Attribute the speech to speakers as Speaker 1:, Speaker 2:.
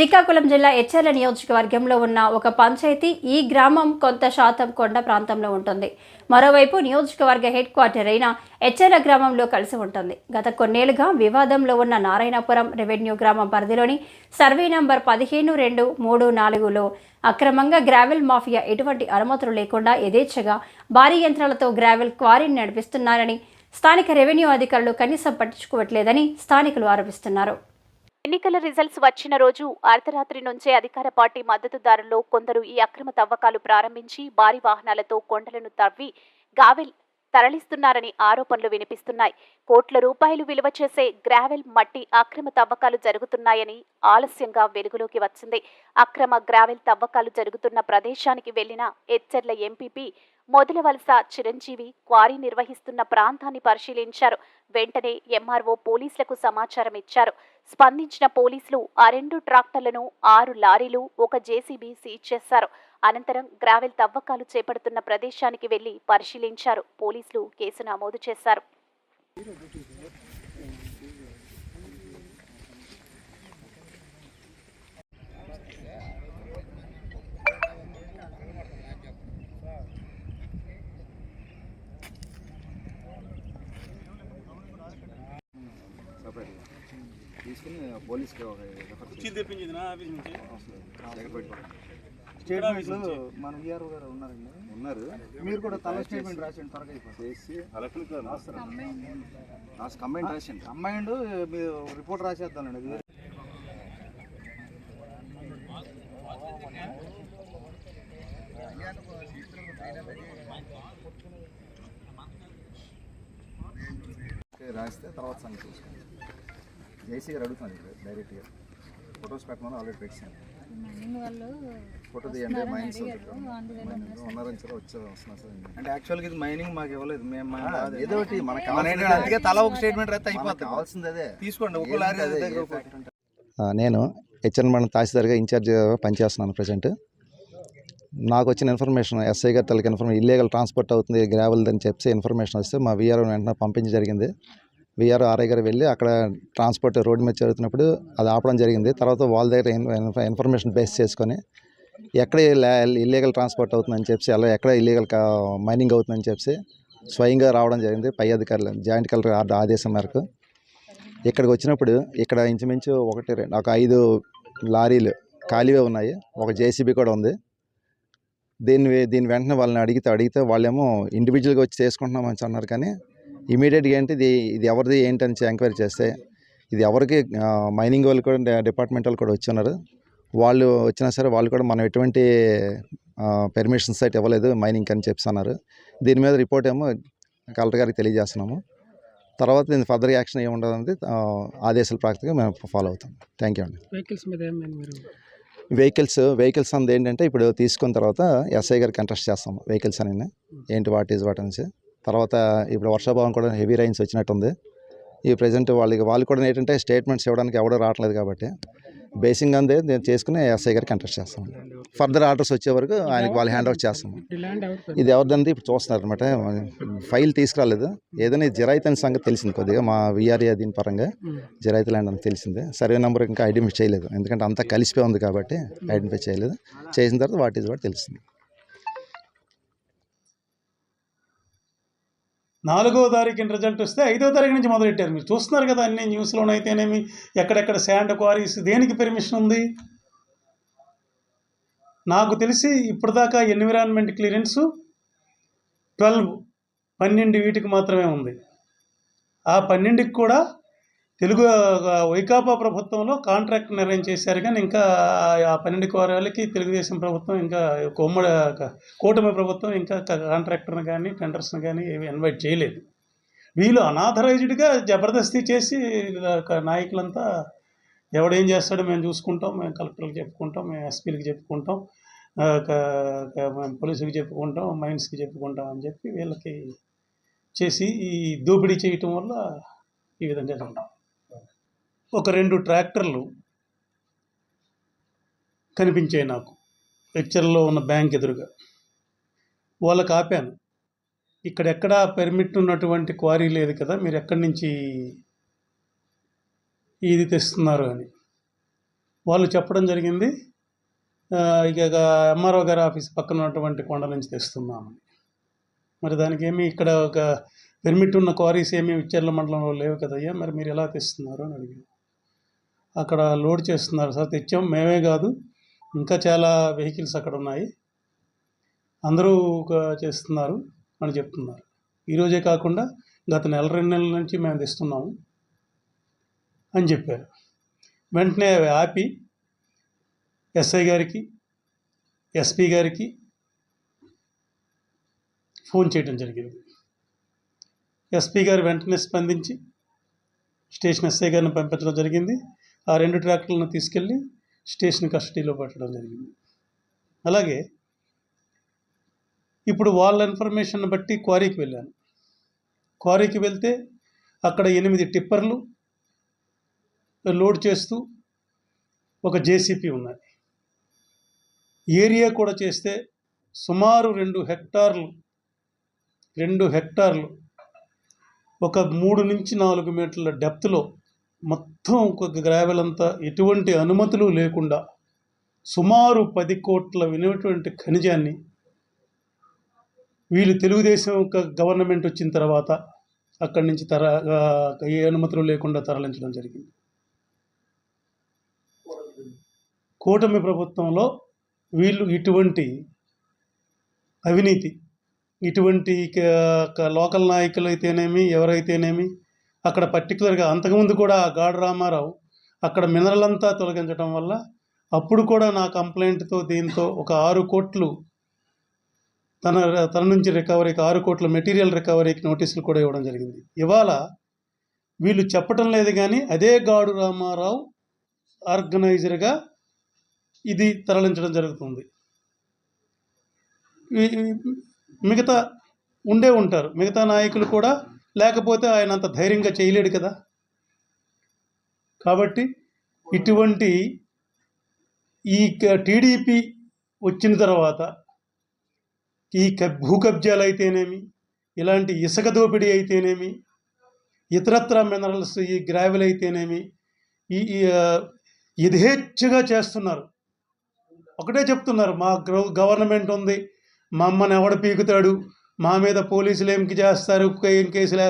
Speaker 1: శ్రీకాకుళం జిల్లా ఎచ్చెర్ల నియోజకవర్గంలో ఉన్న ఒక పంచాయతీ ఈ గ్రామం కొంత శాతం కొండ ప్రాంతంలో ఉంటుంది. మరోవైపు నియోజకవర్గ హెడ్ క్వార్టర్ అయిన ఎచ్చెర్ల గ్రామంలో కలిసి ఉంటుంది. గత కొన్నేళ్లుగా వివాదంలో ఉన్న నారాయణపురం రెవెన్యూ గ్రామం పరిధిలోని సర్వే నంబర్ 15-2-3-4లో అక్రమంగా గ్రావెల్ మాఫియా ఎటువంటి అనుమతులు లేకుండా యథేచ్ఛగా భారీ యంత్రాలతో గ్రావెల్ క్వారీని నడిపిస్తున్నారని, స్థానిక రెవెన్యూ అధికారులు కనీసం పట్టించుకోవట్లేదని స్థానికులు ఆరోపిస్తున్నారు.
Speaker 2: ఎన్నికల రిజల్ట్స్ వచ్చిన రోజు అర్ధరాత్రి నుంచే అధికార పార్టీ మద్దతుదారుల్లో కొందరు ఈ అక్రమ తవ్వకాలు ప్రారంభించి భారీ వాహనాలతో కొండలను తవ్వి గావెల్ తరలిస్తున్నారని ఆరోపణలు వినిపిస్తున్నాయి. కోట్ల రూపాయలు విలువ చేసే గ్రావెల్ మట్టి అక్రమ తవ్వకాలు జరుగుతున్నాయని ఆలస్యంగా వెలుగులోకి వచ్చింది. అక్రమ గ్రావెల్ తవ్వకాలు జరుగుతున్న ప్రదేశానికి వెళ్లిన ఎచ్చెర్ల ఎంపీపీ మొదలవలస చిరంజీవి క్వారీ నిర్వహిస్తున్న ప్రాంతాన్ని పరిశీలించారు. వెంటనే ఎంఆర్ఓ పోలీసులకు సమాచారం ఇచ్చారు. స్పందించిన పోలీసులు ఆ 2 ట్రాక్టర్లను, 6 లారీలు, ఒక జేసీబీ సీజ్ చేశారు. అనంతరం గ్రావెల్ తవ్వకాలు చేపడుతున్న ప్రదేశానికి వెళ్లి పరిశీలించారు. పోలీసులు కేసు నమోదు చేశారు.
Speaker 3: తీసుకుని పోలీస్కి
Speaker 4: స్టేట్మెంట్లు మన విఆర్ఓ గారు ఉన్నారు. మీరు కూడా తల స్టేట్మెంట్ రాసండి, త్వరగా
Speaker 3: చేసి కంబైండ్ రాసండి.
Speaker 4: కంబైండ్ మీరు రిపోర్ట్ రాసేద్దానండి.
Speaker 3: రాస్తే తర్వాత సంగతి చూసుకోండి. జేసీ గారు అడుగుతున్నారు డైరెక్ట్గా ఫొటోస్ పెట్టమని ఆల్రెడీ పెట్టాను. ఫోటో తీయండి. మైన్స్ ఉన్నారని వస్తున్నా సార్.
Speaker 4: అంటే యాక్చువల్గా ఇది మైనింగ్ మాకు ఇవ్వలేదు. మేము
Speaker 3: ఏదో ఒకటి మనకి
Speaker 4: తల ఒక స్టేట్మెంట్ రాస్తే అయిపోతుంది.
Speaker 3: కావాల్సింది అదే
Speaker 4: తీసుకోండి. ఒక లారీ
Speaker 5: నేను హెచ్ఎన్ తాసిదార్గా ఇన్ఛార్జ్ పనిచేస్తున్నాను ప్రజెంట్. నాకు వచ్చిన ఇన్ఫర్మేషన్, ఎస్ఐ గారి తలకి ఇన్ఫర్మేషన్ ఇల్లీగల్ ట్రాన్స్పోర్ట్ అవుతుంది గ్రావెల్ అని చెప్పి ఇన్ఫర్మేషన్ వస్తే మా వీఆర్ఓ వెంటనే పంపించడం జరిగింది. వీఆర్ఓ ఆర్ఐ గారు వెళ్ళి అక్కడ ట్రాన్స్పోర్ట్ రోడ్డు మీద జరుగుతున్నప్పుడు అది ఆపడం జరిగింది. తర్వాత వాళ్ళ దగ్గర ఇన్ఫర్మేషన్ బేస్ చేసుకొని ఎక్కడ ఇల్లీగల్ ట్రాన్స్పోర్ట్ అవుతుందని చెప్పి, అలా ఎక్కడ ఇల్లీగల్ మైనింగ్ అవుతుందని చెప్పి స్వయంగా రావడం జరిగింది. పై అధికారులు జాయింట్ కలెక్టర్ ఆదేశం మేరకు ఇక్కడికి వచ్చినప్పుడు ఇక్కడ ఇంచుమించు 5 లారీలు ఖాళీవే ఉన్నాయి. ఒక జేసీబీ కూడా ఉంది. దీని వెంటనే వాళ్ళని అడిగితే వాళ్ళేమో ఇండివిజువల్గా వచ్చి చేసుకుంటున్నామని అన్నారు. కానీ ఇమీడియట్గా ఏంటి ఇది ఎవరిది ఏంటని ఎంక్వైరీ చేస్తే ఇది ఎవరికి మైనింగ్ వాళ్ళు కూడా డిపార్ట్మెంట్ వాళ్ళు కూడా వచ్చి ఉన్నారు. వాళ్ళు వచ్చినా సరే వాళ్ళు కూడా మనం ఎటువంటి పెర్మిషన్ సైట్ ఇవ్వలేదు మైనింగ్ అని చెప్పి అన్నారు. దీని మీద రిపోర్ట్ ఏమో కలెక్టర్ గారికి తెలియజేస్తున్నాము. తర్వాత దీని ఫర్దర్ యాక్షన్ ఏముండదంటే ఆదేశాల ప్రాక్టిగా మేము ఫాలో అవుతాం. థ్యాంక్ యూ అండి. వెహికల్స్ అంది ఏంటంటే ఇప్పుడు తీసుకున్న తర్వాత ఎస్ఐ గారికి కంటెస్ట్ చేస్తాం వెహికల్స్ అని ఏంటి వాట్ అనేసి. తర్వాత ఇప్పుడు వర్షాభావం కూడా హెవీ రైన్స్ వచ్చినట్టుంది. ఈ ప్రజెంట్ వాళ్ళు కూడా ఏంటంటే స్టేట్మెంట్స్ ఇవ్వడానికి ఎవడో రావట్లేదు కాబట్టి బేసింగ్ అందే నేను చేసుకుని ఎస్ఐ గారికి కంటెస్ట్ చేస్తాం. ఫర్దర్ ఆర్డర్స్ వచ్చే వరకు ఆయనకి వాళ్ళు హ్యాండ్ ఓవర్ చేస్తాం. ఇది ఎవరిదంటే ఇప్పుడు చూస్తున్నారు అనమాట. ఫైల్ తీసుకురాలేదు. ఏదైనా జిరాయితీ అనే సంగతి తెలిసింది కొద్దిగా మా విఆర్ఏ దీని పరంగా జిరాయితీ ల్యాండ్ అని తెలిసింది. సర్వే నెంబర్ ఇంకా ఐడెంటిఫై చేయలేదు, ఎందుకంటే అంతా కలిసిపోయి ఉంది కాబట్టి ఐడెంటిఫై చేయలేదు. చేసిన తర్వాత వాట్ ఈజ్ వాట్ తెలుస్తుంది.
Speaker 6: 4వ తారీఖున రిజల్ట్ వస్తే 5వ తారీఖు నుంచి మొదలెట్టారు. మీరు చూస్తున్నారు కదా, అన్ని న్యూస్లోనైతేనేమి ఎక్కడెక్కడ శాండ్ క్వారీస్ దేనికి పర్మిషన్ ఉంది. నాకు తెలిసి ఇప్పటిదాకా ఎన్విరాన్మెంట్ క్లియరెన్స్ 12 వీటికి మాత్రమే ఉంది. ఆ 12కి కూడా తెలుగు వైకాపా ప్రభుత్వంలో కాంట్రాక్ట్ నిర్ణయం చేశారు. కానీ ఇంకా ఆ 12 క్వారీలకి తెలుగుదేశం ప్రభుత్వం, ఇంకా కూటమి ప్రభుత్వం ఇంకా కాంట్రాక్టర్ని కానీ టెండర్స్ని కానీ ఏమి ఇన్వైట్ చేయలేదు. వీళ్ళు అనాథరైజ్డ్గా జబర్దస్తి చేసి నాయకులంతా ఎవడేం చేస్తాడో మేము చూసుకుంటాం, మేము కలెక్టర్కి చెప్పుకుంటాం, మేము ఎస్పీలకి చెప్పుకుంటాం, మేము పోలీసుకి చెప్పుకుంటాం, మైన్స్కి చెప్పుకుంటాం అని చెప్పి వీళ్ళకి చేసి ఈ దోపిడీ చేయటం వల్ల ఈ విధంగా జరుగుతుంది. ఒక 2 ట్రాక్టర్లు కనిపించాయి నాకు ఎచ్చెర్లలో ఉన్న బ్యాంక్ ఎదురుగా. వాళ్ళకి ఆపాను, ఇక్కడెక్కడా పర్మిట్ ఉన్నటువంటి క్వారీ లేదు కదా, మీరు ఎక్కడి నుంచి ఇది తెస్తున్నారు అని. వాళ్ళు చెప్పడం జరిగింది, ఇక ఎంఆర్ఓ గారి ఆఫీస్ పక్కన ఉన్నటువంటి కొండ నుంచి తెస్తున్నామని. మరి దానికి ఏమి ఇక్కడ ఒక పెర్మిట్ ఉన్న క్వారీస్ ఏమి విచ్చర్ల మండలంలో లేవు కదయ్యా, మరి మీరు ఎలా తెస్తున్నారు అని అడిగారు. అక్కడ లోడ్ చేస్తున్నారు సార్. తెచ్చాం, మేమే కాదు ఇంకా చాలా వెహికల్స్ అక్కడ ఉన్నాయి, అందరూ చేస్తున్నారు అని చెప్తున్నారు. ఈరోజే కాకుండా గత 1-2 నెలల నుంచి మేము తెస్తున్నాము అని చెప్పారు. వెంటనే అవి ఆపి ఎస్ఐ గారికి, ఎస్పీ గారికి ఫోన్ చేయడం జరిగింది. ఎస్పీ గారు వెంటనే స్పందించి స్టేషన్ ఎస్ఐ గారిని పంపించడం జరిగింది. ఆ 2 ట్రాక్టర్లను తీసుకెళ్ళి స్టేషన్ కస్టడీలో పెట్టడం జరిగింది. అలాగే ఇప్పుడు వాళ్ళ ఇన్ఫర్మేషన్ బట్టి క్వారీకి వెళ్ళాను. క్వారీకి వెళ్తే అక్కడ 8 టిప్పర్లు లోడ్ చేస్తూ ఒక జేసీపీ ఉన్నాయి. ఏరియా కూడా చేస్తే సుమారు 2 హెక్టార్లు ఒక 3 నుంచి 4 మీటర్ల డెప్త్లో మొత్తం ఒక గ్రావెల్ అంతా ఎటువంటి అనుమతులు లేకుండా సుమారు 10 కోట్ల విలువైనటువంటి ఖనిజాన్ని వీళ్ళు తెలుగుదేశం గవర్నమెంట్ వచ్చిన తర్వాత అక్కడి నుంచి ఏ అనుమతులు లేకుండా తరలించడం జరిగింది. కూటమి ప్రభుత్వంలో వీళ్ళు ఇటువంటి అవినీతి, ఇటువంటి లోకల్ నాయకులు అయితేనేమి ఎవరైతేనేమి, అక్కడ పర్టికులర్గా అంతకుముందు కూడా గాడు రామారావు అక్కడ మినరల్ అంతా తొలగించడం వల్ల అప్పుడు కూడా నా కంప్లైంట్తో దీంతో ఒక 6 కోట్లు తన నుంచి రికవరీకి 6 కోట్ల మెటీరియల్ రికవరీకి నోటీసులు కూడా ఇవ్వడం జరిగింది. ఇవాళ వీళ్ళు చెప్పటం లేదు కానీ అదే గాడు రామారావు ఆర్గనైజర్గా ఇది తరలించడం జరుగుతుంది. మిగతా ఉంటారు, మిగతా నాయకులు కూడా, లేకపోతే ఆయన అంత ధైర్యంగా చేయలేడు కదా. కాబట్టి ఇటువంటి ఈ టీడీపీ వచ్చిన తర్వాత ఈ భూ కబ్జాలు అయితేనేమి, ఇలాంటి ఇసుక దోపిడీ అయితేనేమి, ఇతరత్ర మినరల్స్ ఈ గ్రావెల్ అయితేనేమి ఈ యథేచ్ఛగా చేస్తున్నారు. ఒకటే చెప్తున్నారు, మా గవర్నమెంట్ ఉంది, మా అమ్మని ఎవడ పీకుతాడు, మా మీద పోలీసులు ఏం చేస్తారు, ఏం కేసులు